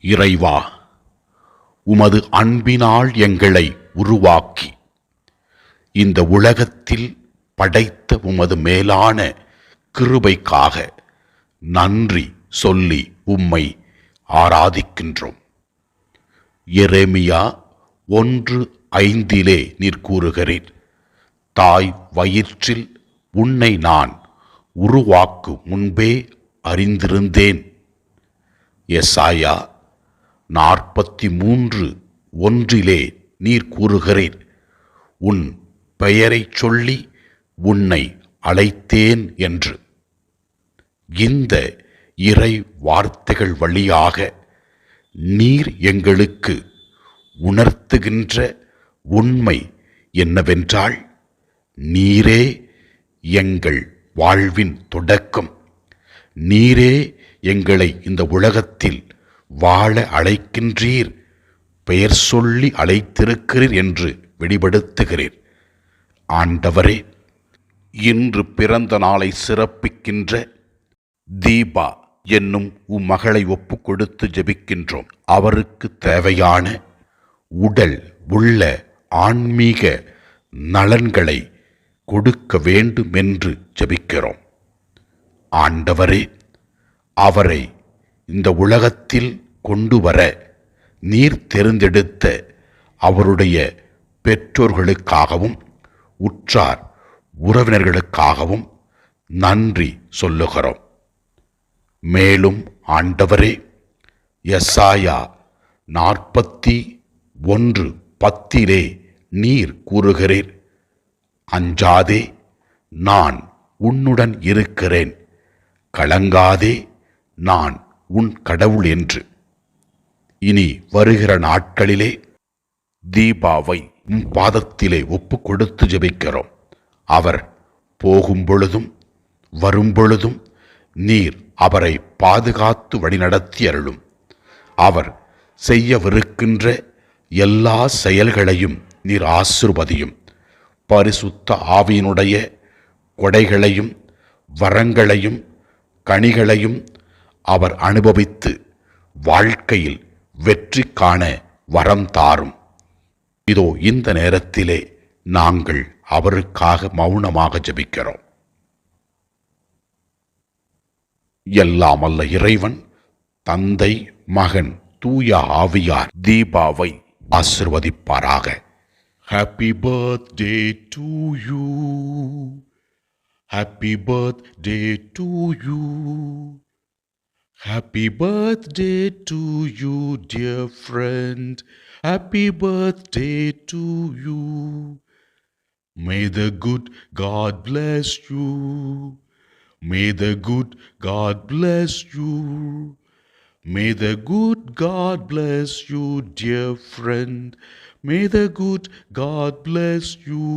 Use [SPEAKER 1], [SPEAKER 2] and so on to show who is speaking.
[SPEAKER 1] இறைவா, உமது அன்பினால் எங்களை உருவாக்கி இந்த உலகத்தில் படைத்த உமது மேலான கிருபைக்காக நன்றி சொல்லி உம்மை ஆராதிக்கின்றோம். எரேமியா 1:5 நீர் கூறுகிறீர், தாய் வயிற்றில் உன்னை நான் உருவாக்கு முன்பே அறிந்திருந்தேன். எசாயா 43:1 நீர் கூறுகிறீர், உன் பெயரைச் சொல்லி உன்னை அழைத்தேன் என்று. இந்த இறை வார்த்தைகள் வழியாக நீர் எங்களுக்கு உணர்த்துகின்ற உண்மை என்னவென்றால், நீரே எங்கள் வாழ்வின் தொடக்கம், நீரே எங்களை இந்த உலகத்தில் வாழ அழைக்கின்றீர், பெயர் சொல்லி அழைத்திருக்கிறீர் என்று வெளிப்படுத்துகிறீர். ஆண்டவரே, இன்று பிறந்த நாளை சிறப்பிக்கின்ற தீபா என்னும் மகளை ஒப்பு கொடுத்து ஜெபிக்கின்றோம். அவருக்கு தேவையான உடல் உள்ள ஆன்மீக நலன்களை கொடுக்க வேண்டும் என்று ஜெபிக்கிறோம். ஆண்டவரே, அவரை இந்த உலகத்தில் கொண்டு வர நீர் தேர்ந்தெடுத்த அவருடைய பெற்றோர்களுக்காகவும் உற்றார் உறவினர்களுக்காகவும் நன்றி சொல்லுகிறோம். மேலும் ஆண்டவரே, எசாயா 41:10 நீர் கூறுகிறீர், அஞ்சாதே, நான் உன்னுடன் இருக்கிறேன், கலங்காதே, நான் உன் கடவுள் என்று. இனி வருகிற நாட்களிலே தீபாவை உம் பாதத்திலே ஒப்பு கொடுத்து ஜெபிக்கிறோம். அவர் போகும் பொழுதும் வரும் பொழுதும் நீர் அவரை பாதுகாத்து வழிநடத்தி அருளும். அவர் செய்யவிருக்கின்ற எல்லா செயல்களையும் நீர் ஆசீர்வதியும். பரிசுத்த ஆவியினுடைய கொடைகளையும் வரங்களையும் கனிகளையும் அவர் அனுபவித்து வாழ்க்கையில் வெற்றி காண வரம் தாரும். இதோ இந்த நேரத்திலே நாங்கள் அவருக்காக மௌனமாக ஜெபிக்கிறோம். எல்லாம் அல்ல இறைவன், தந்தை, மகன், தூய ஆவியார் தீபாவை ஆசிர்வதிப்பாராக. Happy birthday to you. Happy birthday to you. Happy birthday to you, dear friend. Happy birthday to you. May the good God bless you. May the good God bless you. May the good God bless you, dear friend. May the good God bless you.